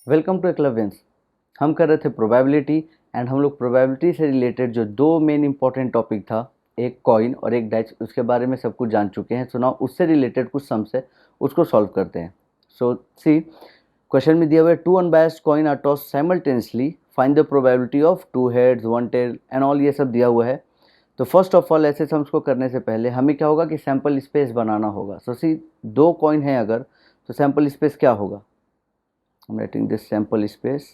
Welcome to एक्लवेंस। हम कर रहे थे प्रोबेबिलिटी एंड हम लोग प्रोबेबिलिटी से रिलेटेड जो दो मेन इंपॉर्टेंट टॉपिक था, एक कॉइन और एक डाइस, उसके बारे में सब कुछ जान चुके हैं। सो नाउ उससे रिलेटेड कुछ सम्स है, उसको सॉल्व करते हैं। सो सी, क्वेश्चन में दिया हुआ है two unbiased coin are toss simultaneously, find the probability of two heads one tail and all, ये सब दिया हुआ है। तो फर्स्ट ऑफ ऑल ऐसे सम्स को करने से पहले हमें क्या होगा कि सैम्पल स्पेस बनाना होगा। सो सी, दो कॉइन है अगर, तो सैम्पल स्पेस क्या होगा? I'm writing this sample space,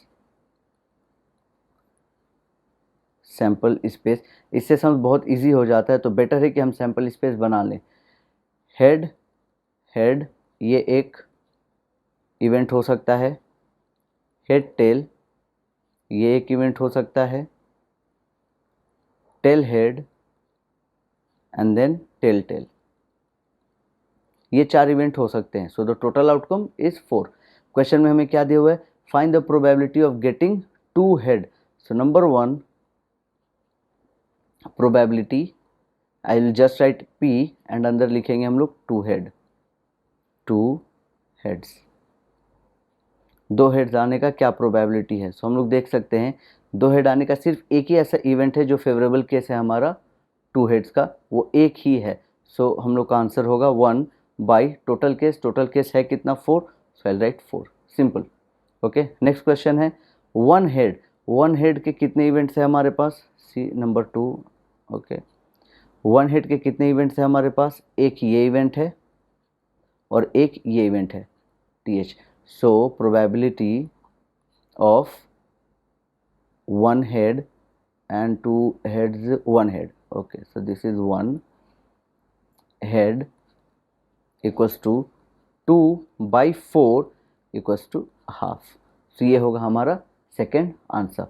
sample space. इससे सम बहुत इजी हो जाता है, तो बेटर है कि हम सैम्पल स्पेस बना लें। हेड हेड ये एक इवेंट हो सकता है, हेड टेल ये एक इवेंट हो सकता है, tail head and then tail tail, ये चार इवेंट हो सकते हैं। So the total outcome is 4। Question में हमें क्या दिया हुआ है? Find the probability of getting two head. So number 1 probability, I will just write P and अंदर लिखेंगे हम लोग टू हेड, टू हेड्स। दो हेड्स आने का क्या प्रोबेबिलिटी है? सो हम लोग देख सकते हैं दो हेड आने का सिर्फ एक ही ऐसा इवेंट है जो फेवरेबल केस है हमारा टू हेड्स का, वो एक ही है। सो हम लोग का आंसर होगा 1 by total case. Total case है कितना? 4। So I write 4, simple. Okay, next question है वन हेड। वन हेड के कितने इवेंट्स है हमारे पास? C number 2। Okay, one head के कितने इवेंट्स है हमारे पास? एक ये इवेंट है और एक ये इवेंट है, TH। So probability of one head and two heads, one head. Okay, so this is one head equals to 2/4 equals to half. तो ये होगा हमारा सेकेंड आंसर।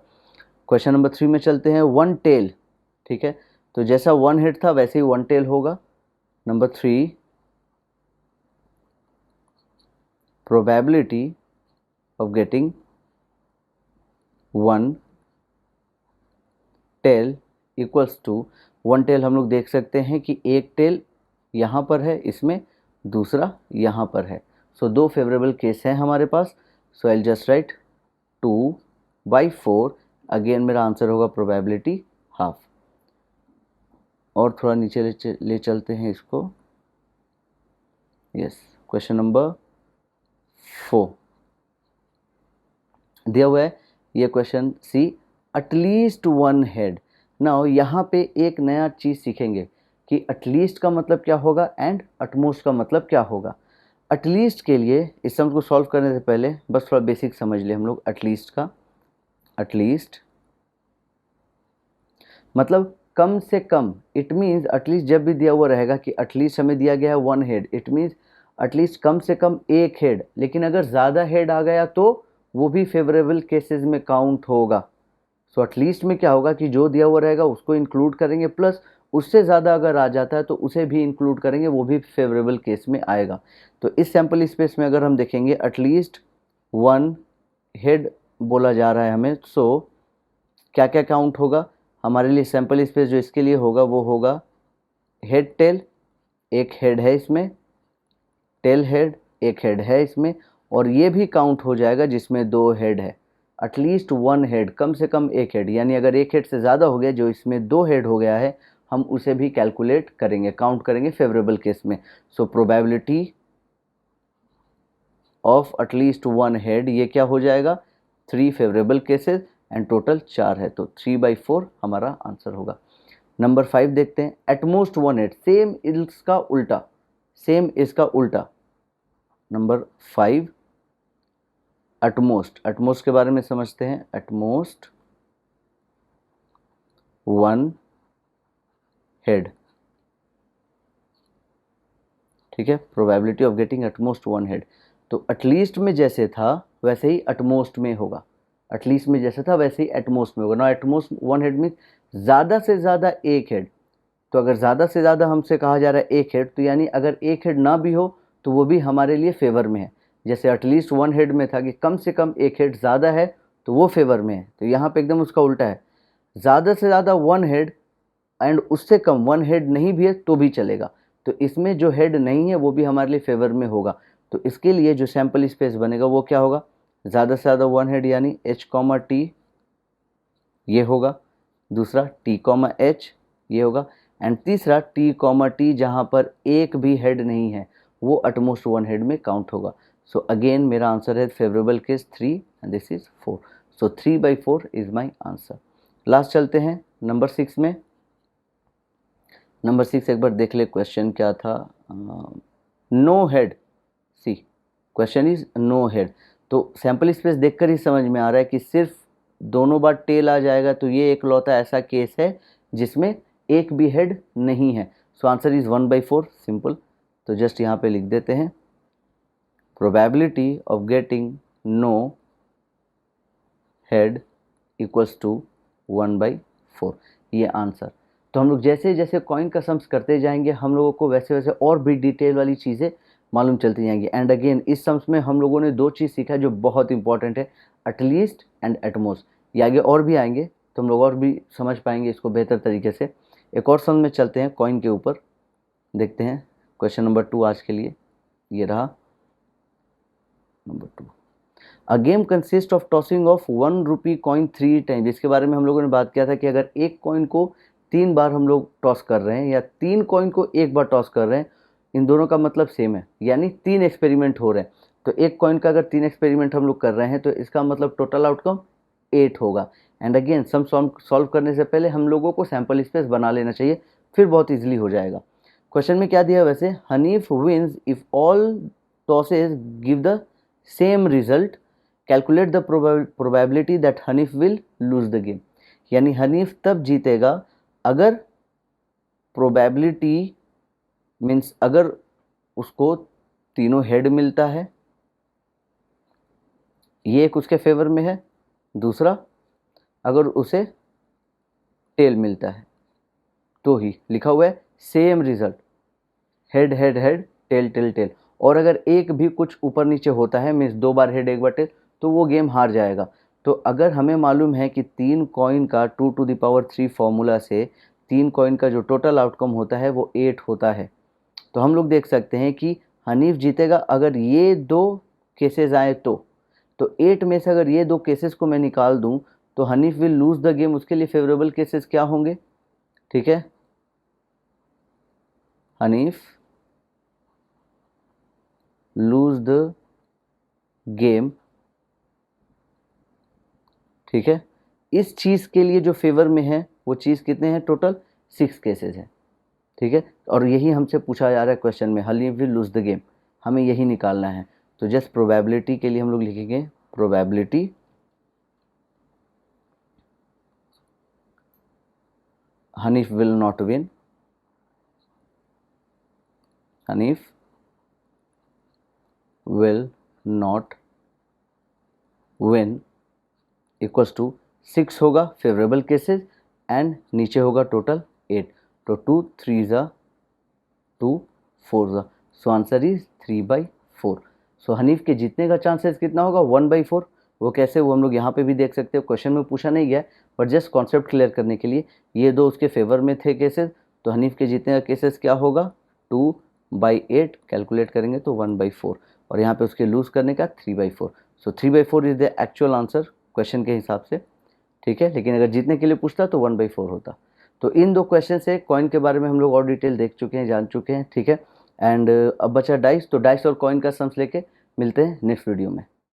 क्वेश्चन नंबर 3 में चलते हैं। वन टेल, ठीक है, तो जैसा वन हेड था वैसे ही वन टेल होगा। Number 3, probability of getting one tail equals to, one tail हम लोग देख सकते हैं कि एक टेल यहाँ पर है, इसमें दूसरा यहाँ पर है। सो दो फेवरेबल केस हैं हमारे पास। सो आई जस्ट राइट 2/4। अगेन मेरा आंसर होगा प्रोबेबिलिटी हाफ। और थोड़ा नीचे ले चलते हैं इसको। यस, क्वेश्चन नंबर 4 दिया हुआ है ये क्वेश्चन सी, एटलीस्ट वन हेड। नाउ यहाँ पे एक नया चीज़ सीखेंगे कि एटलीस्ट का मतलब क्या होगा एंड एटमोस्ट का मतलब क्या होगा। एटलीस्ट के लिए इस सम को सॉल्व करने से पहले बस थोड़ा बेसिक समझ ले हम लोग एटलीस्ट का। एटलीस्ट मतलब कम से कम, इट मीन्स एटलीस्ट जब भी दिया हुआ रहेगा कि एटलीस्ट हमें दिया गया है one head, it means at least कम से कम एक हेड। लेकिन अगर ज़्यादा हेड आ गया तो वो भी फेवरेबल केसेस में काउंट होगा। सो एटलीस्ट में क्या होगा कि जो दिया हुआ रहेगा उसको इंक्लूड करेंगे, प्लस उससे ज़्यादा अगर आ जाता है तो उसे भी इंक्लूड करेंगे, वो भी फेवरेबल केस में आएगा। तो इस सैम्पल स्पेस में अगर हम देखेंगे एटलीस्ट वन हेड बोला जा रहा है हमें, सो क्या क्या काउंट होगा हमारे लिए? सैम्पल स्पेस जो इसके लिए होगा वो होगा हेड टेल, एक हेड है इसमें, टेल हेड एक हेड है इसमें, और ये भी काउंट हो जाएगा जिसमें दो हेड है। एटलीस्ट वन हेड, कम से कम एक हेड, यानी अगर एक हेड से ज़्यादा हो गया, जो इसमें दो हेड हो गया है, हम उसे भी कैलकुलेट करेंगे, काउंट करेंगे फेवरेबल केस में। सो probability of at least one head, ये क्या हो जाएगा? 3 फेवरेबल केसेस एंड टोटल 4 है, तो 3/4 हमारा आंसर होगा। नंबर 5 देखते हैं। एटमोस्ट वन हेड, सेम इसका उल्टा, सेम इसका उल्टा। नंबर 5 एटमोस्ट, एटमोस्ट के बारे में समझते हैं। एटमोस्ट वन हेड, ठीक है, probability of getting at most one head. तो एटलीस्ट में जैसे था वैसे ही एटमोस्ट में होगा, एटलीस्ट में जैसे था वैसे ही एटमोस्ट में होगा ना। एटमोस्ट वन हेड मीन्स ज़्यादा से ज़्यादा एक हेड। तो अगर ज़्यादा से ज़्यादा हमसे कहा जा रहा है एक हेड, तो यानी अगर एक हेड ना भी हो तो वो भी हमारे लिए फेवर में है। जैसे एटलीस्ट वन हेड में था कि कम से कम एक हेड ज़्यादा है तो वो फेवर में है, तो यहाँ पे एकदम उसका उल्टा है, ज़्यादा से ज़्यादा वन हेड एंड उससे कम वन हेड नहीं भी है तो भी चलेगा। तो इसमें जो हेड नहीं है वो भी हमारे लिए फेवर में होगा। तो इसके लिए जो सैम्पल स्पेस बनेगा वो क्या होगा? ज़्यादा से ज़्यादा वन हेड यानी H, T ये होगा, दूसरा T, H ये होगा, एंड तीसरा T, T जहाँ पर एक भी हेड नहीं है वो अटमोस्ट वन हेड में काउंट होगा। सो अगेन मेरा आंसर है favourable case 3 and this is 4। So 3/4 is my answer. Last चलते हैं नंबर 6 में। नंबर 6 एक बार देख ले क्वेश्चन क्या था। No head, C question is no head. तो सैंपल स्पेस देखकर ही समझ में आ रहा है कि सिर्फ दोनों बार टेल आ जाएगा, तो ये एक लौता ऐसा केस है जिसमें एक भी हेड नहीं है। So answer is 1/4, simple. तो जस्ट यहाँ पे लिख देते हैं probability of getting no head equals to 1/4, ये आंसर। तो हम लोग जैसे जैसे कॉइन का सम्स करते जाएंगे हम लोगों को वैसे वैसे और भी डिटेल वाली चीज़ें मालूम चलती जाएंगी। एंड अगेन इस सम्स में हम लोगों ने दो चीज़ सीखा जो बहुत इंपॉर्टेंट है, एटलीस्ट एंड एटमोस्ट। ये आगे और भी आएंगे तो हम लोग और भी समझ पाएंगे इसको बेहतर तरीके से। एक और सम में चलते हैं कॉइन के ऊपर, देखते हैं क्वेश्चन नंबर 2 आज के लिए। ये रहा number 2। A game consist of tossing of 1 rupee coin 3 time, जिसके बारे में हम लोगों ने बात किया था कि अगर एक कॉइन को 3 बार हम लोग टॉस कर रहे हैं या 3 कॉइन को एक बार टॉस कर रहे हैं, इन दोनों का मतलब सेम है, यानी 3 एक्सपेरिमेंट हो रहे हैं। तो एक कॉइन का अगर 3 एक्सपेरिमेंट हम लोग कर रहे हैं तो इसका मतलब टोटल आउटकम 8 होगा। एंड अगेन सम सॉल्व करने से पहले हम लोगों को सैंपल स्पेस बना लेना चाहिए, फिर बहुत ईजिली हो जाएगा। क्वेश्चन में क्या दिया है वैसे, Hanif wins if all tosses give the same result, calculate the probability that Hanif will lose the game. यानी हनीफ तब जीतेगा अगर प्रोबेबिलिटी मीन्स अगर उसको तीनों हेड मिलता है, ये एक उसके फेवर में है, दूसरा अगर उसे टेल मिलता है तो ही, लिखा हुआ है same result, head head head tail tail tail. और अगर एक भी कुछ ऊपर नीचे होता है मीन्स 2 बार हेड 1 बार टेल, तो वो गेम हार जाएगा। तो अगर हमें मालूम है कि 3 कॉइन का 2⁻³ फॉर्मूला से 3 कॉइन का जो टोटल आउटकम होता है वो 8 होता है, तो हम लोग देख सकते हैं कि हनीफ जीतेगा अगर ये 2 केसेस आए तो 8 में से अगर ये 2 केसेस को मैं निकाल दूं तो Hanif will lose the game. उसके लिए फेवरेबल केसेस क्या होंगे, ठीक है, हनीफ लूज द गेम, ठीक है। इस चीज़ के लिए जो फेवर में है वो चीज़ कितने हैं, टोटल 6 केसेस हैं, ठीक है। और यही हमसे पूछा जा रहा है क्वेश्चन में, Hanif will lose the game, हमें यही निकालना है। तो जस्ट प्रोबेबिलिटी के लिए हम लोग लिखेंगे probability Hanif will not win, Hanif will not win equals to 6 होगा फेवरेबल केसेस एंड नीचे होगा टोटल 8। तो 2 3 ज़ा 2 4 ज़ा, सो आंसर इज 3/4। सो हनीफ के जीतने का चांसेस कितना होगा, 1/4। वो कैसे, वो हम लोग यहाँ पे भी देख सकते हो, क्वेश्चन में पूछा नहीं गया बट जस्ट कॉन्सेप्ट क्लियर करने के लिए, ये 2 उसके फेवर में थे केसेस, तो हनीफ के जीतने का केसेस क्या होगा 2/8, कैलकुलेट करेंगे तो 1/4, और यहाँ पे उसके लूज करने का 3/4। सो 3/4 is the actual answer question के हिसाब से, ठीक है। लेकिन अगर जीतने के लिए पूछता तो 1/4 होता। तो इन 2 क्वेश्चन से कॉइन के बारे में हम लोग और डिटेल देख चुके हैं, जान चुके हैं, ठीक है। एंड अब बचा डाइस, तो डाइस और कॉइन का सम्स लेके मिलते हैं नेक्स्ट वीडियो में।